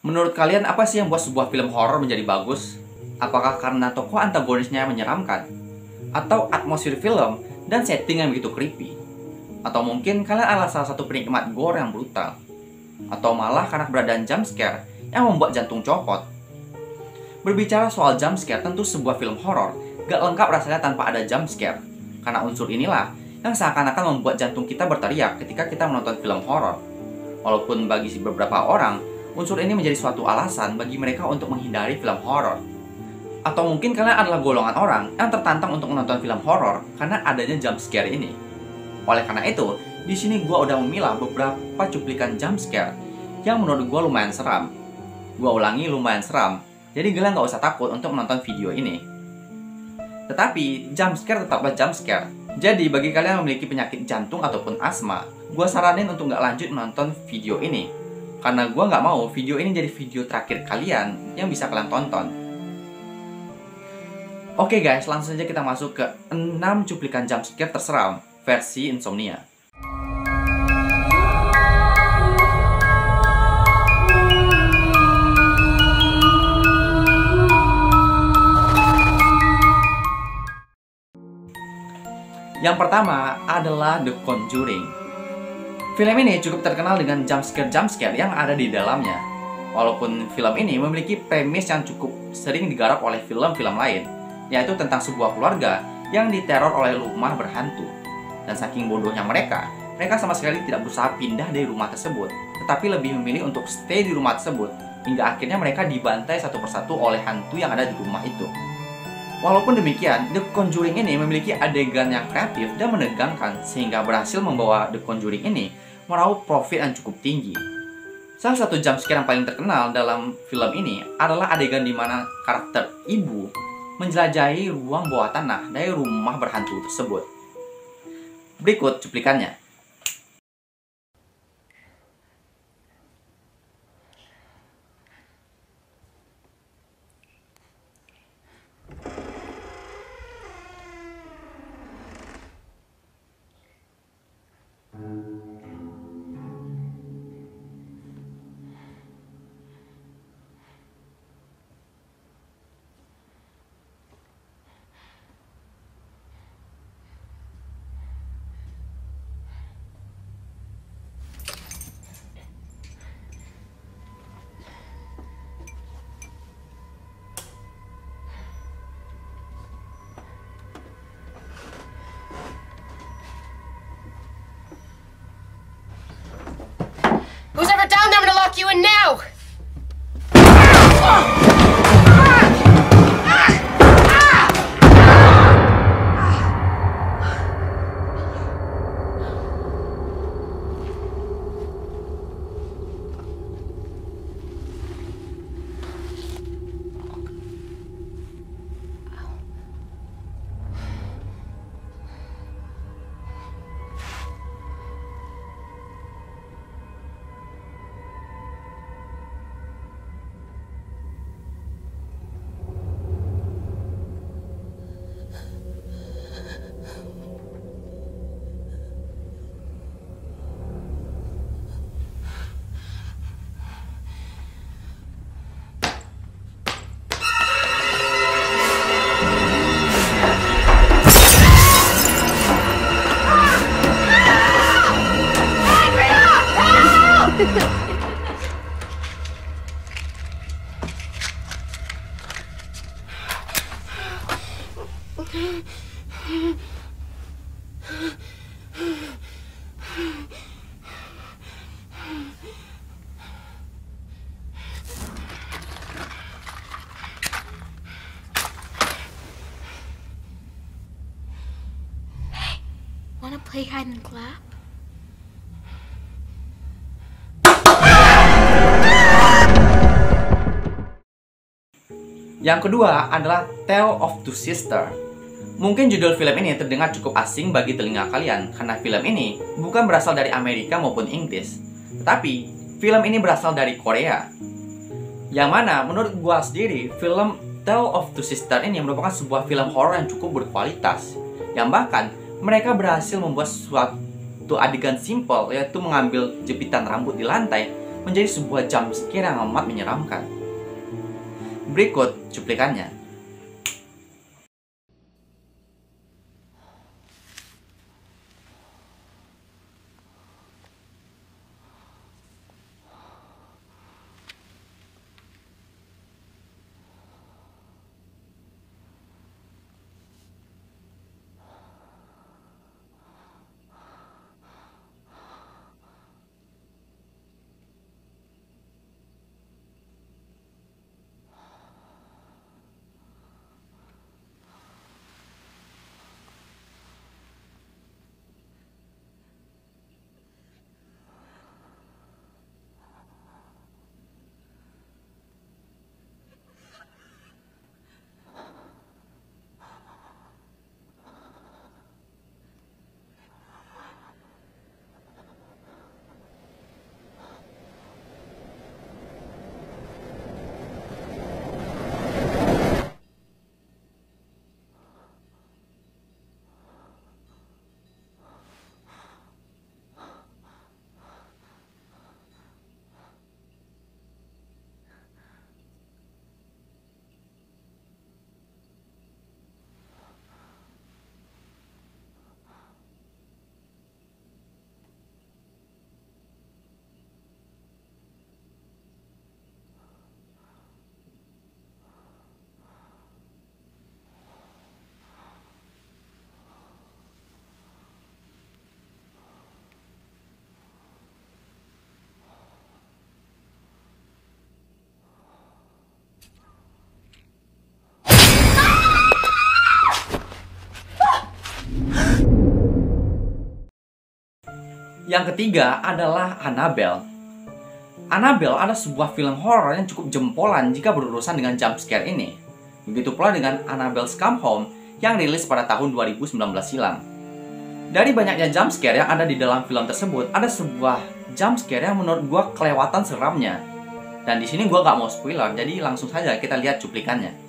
Menurut kalian apa sih yang buat sebuah film horor menjadi bagus? Apakah karena tokoh antagonisnya yang menyeramkan? Atau atmosfer film dan setting yang begitu creepy? Atau mungkin kalian adalah salah satu penikmat gore yang brutal? Atau malah karena keberadaan jump scare yang membuat jantung copot? Berbicara soal jump scare, tentu sebuah film horor gak lengkap rasanya tanpa ada jump scare. Karena unsur inilah yang seakan-akan membuat jantung kita berteriak ketika kita menonton film horor. Walaupun bagi beberapa orang, unsur ini menjadi suatu alasan bagi mereka untuk menghindari film horor. Atau mungkin kalian adalah golongan orang yang tertantang untuk menonton film horor karena adanya jump scare ini. Oleh karena itu, di sini gue udah memilah beberapa cuplikan jump scare yang menurut gue lumayan seram. Gue ulangi, lumayan seram. Jadi kalian gak usah takut untuk menonton video ini. Tetapi, jump scare tetaplah jump scare. Jadi, bagi kalian yang memiliki penyakit jantung ataupun asma, gue saranin untuk gak lanjut menonton video ini. Karena gue gak mau video ini jadi video terakhir kalian yang bisa kalian tonton. Oke guys, langsung saja kita masuk ke 6 cuplikan jump scare terseram versi Insomnia. Yang pertama adalah The Conjuring. Film ini cukup terkenal dengan jump scare yang ada di dalamnya. Walaupun film ini memiliki premis yang cukup sering digarap oleh film-film lain, yaitu tentang sebuah keluarga yang diteror oleh rumah berhantu. Dan saking bodohnya mereka sama sekali tidak berusaha pindah dari rumah tersebut, tetapi lebih memilih untuk stay di rumah tersebut, hingga akhirnya mereka dibantai satu persatu oleh hantu yang ada di rumah itu. Walaupun demikian, The Conjuring ini memiliki adegan yang kreatif dan menegangkan sehingga berhasil membawa The Conjuring ini meraup profit yang cukup tinggi. Salah satu jump scare yang paling terkenal dalam film ini adalah adegan di mana karakter ibu menjelajahi ruang bawah tanah dari rumah berhantu tersebut. Berikut cuplikannya. Who's ever down there? I'm gonna lock you in now! Wanna play hide and clap? Yang kedua adalah Tale of Two Sisters. Mungkin judul film ini terdengar cukup asing bagi telinga kalian karena film ini bukan berasal dari Amerika maupun Inggris, tetapi film ini berasal dari Korea. Yang mana menurut gua sendiri, film Tale of Two Sisters ini merupakan sebuah film horor yang cukup berkualitas, yang bahkan mereka berhasil membuat suatu adegan simpel, yaitu mengambil jepitan rambut di lantai menjadi sebuah jump scare yang amat menyeramkan. Berikut cuplikannya. Yang ketiga adalah Annabelle. Annabelle adalah sebuah film horor yang cukup jempolan jika berurusan dengan jump scare ini. Begitu pula dengan Annabelle's Come Home yang rilis pada tahun 2019 silam. Dari banyaknya jump scare yang ada di dalam film tersebut, ada sebuah jump scare yang menurut gua kelewatan seramnya. Dan di sini gua gak mau spoiler, jadi langsung saja kita lihat cuplikannya.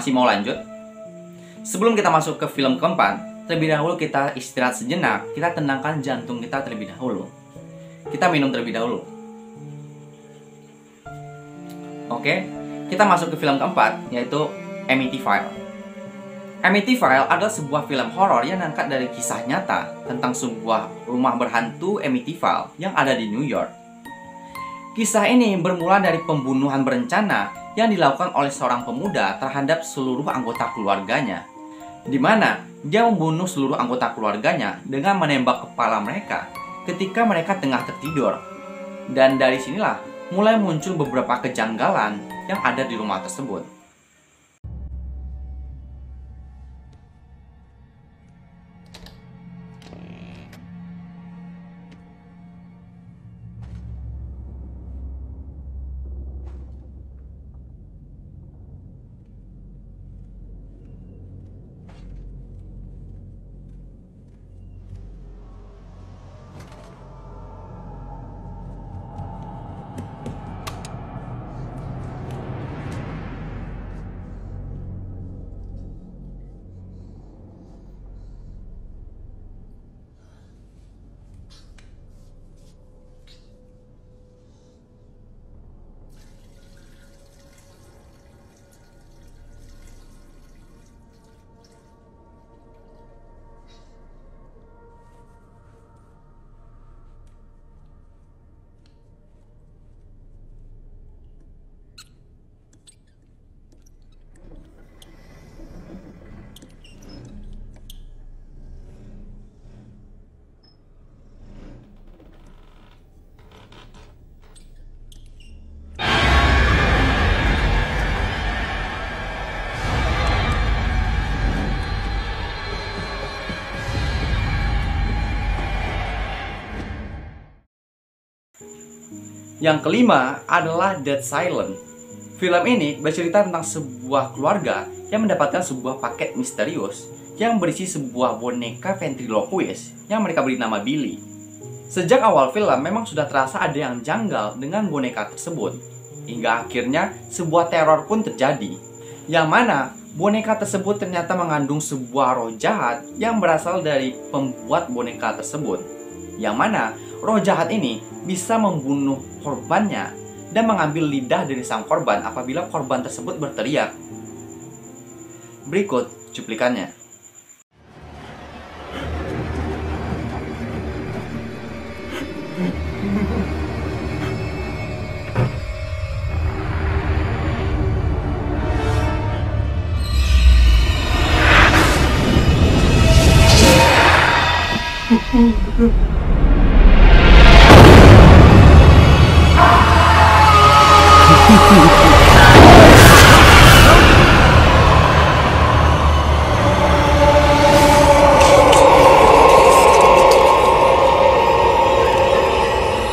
Masih mau lanjut? Sebelum kita masuk ke film keempat, terlebih dahulu kita istirahat sejenak, kita tenangkan jantung kita terlebih dahulu. Kita minum terlebih dahulu. Oke, kita masuk ke film keempat, yaitu Amity File. Amityville adalah sebuah film horor yang diangkat dari kisah nyata tentang sebuah rumah berhantu Amityville yang ada di New York. Kisah ini bermula dari pembunuhan berencana yang dilakukan oleh seorang pemuda terhadap seluruh anggota keluarganya, di mana dia membunuh seluruh anggota keluarganya dengan menembak kepala mereka ketika mereka tengah tertidur. Dan dari sinilah mulai muncul beberapa kejanggalan yang ada di rumah tersebut. Yang kelima adalah Dead Silent. Film ini bercerita tentang sebuah keluarga yang mendapatkan sebuah paket misterius yang berisi sebuah boneka ventriloquist yang mereka beri nama Billy. Sejak awal film memang sudah terasa ada yang janggal dengan boneka tersebut, hingga akhirnya sebuah teror pun terjadi, yang mana boneka tersebut ternyata mengandung sebuah roh jahat yang berasal dari pembuat boneka tersebut, yang mana roh jahat ini bisa membunuh korbannya dan mengambil lidah dari sang korban apabila korban tersebut berteriak. Berikut cuplikannya.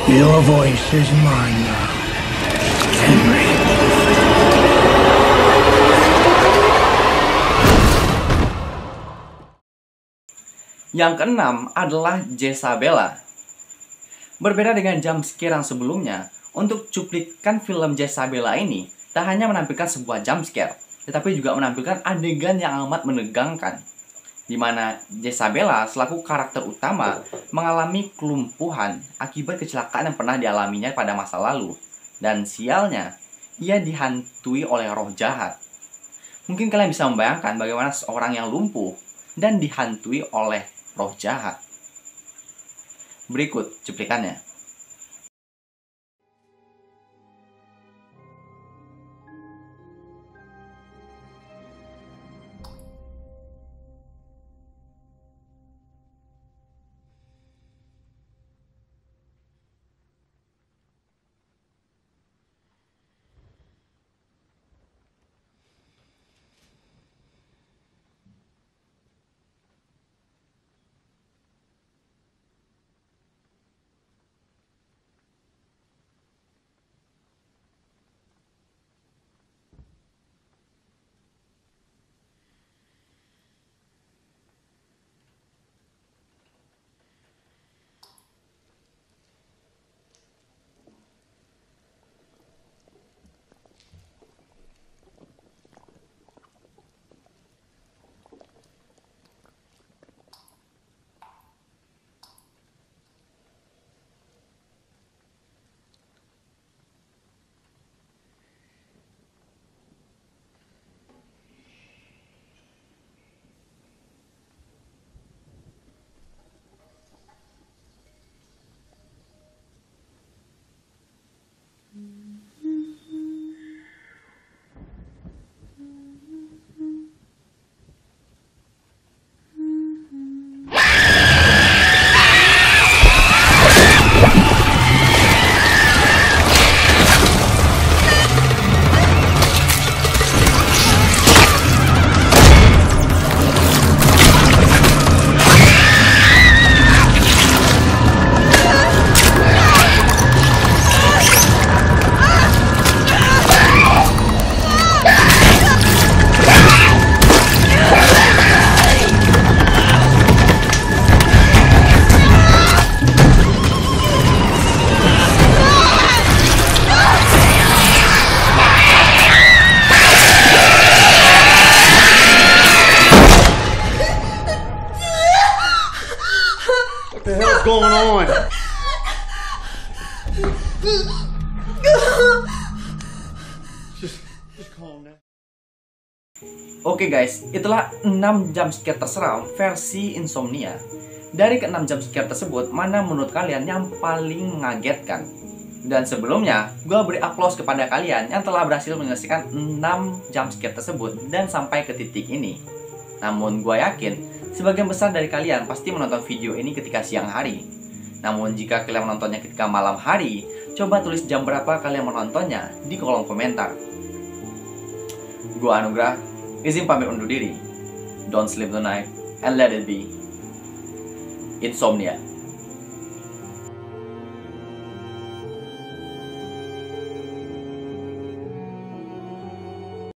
Your voice is mine now, Henry. Yang keenam adalah Jezabela. Berbeda dengan jumpscare yang sebelumnya, untuk cuplikan film Jezabela ini tak hanya menampilkan sebuah jumpscare, tetapi juga menampilkan adegan yang amat menegangkan, di mana Jezabela selaku karakter utama mengalami kelumpuhan akibat kecelakaan yang pernah dialaminya pada masa lalu. Dan sialnya, ia dihantui oleh roh jahat. Mungkin kalian bisa membayangkan bagaimana seorang yang lumpuh dan dihantui oleh roh jahat. Berikut cuplikannya. going on? Just calm down. Oke guys, itulah 6 jump scare terseram versi Insomnia. Dari ke-6 jump scare tersebut, mana menurut kalian yang paling mengagetkan? Dan sebelumnya, gue beri aplaus kepada kalian yang telah berhasil menyelesaikan 6 jump scare tersebut dan sampai ke titik ini. Namun gue yakin, sebagian besar dari kalian pasti menonton video ini ketika siang hari. Namun jika kalian menontonnya ketika malam hari, coba tulis jam berapa kalian menontonnya di kolom komentar. Gue Anugrah, izin pamit undur diri. Don't sleep tonight and let it be Insomnia.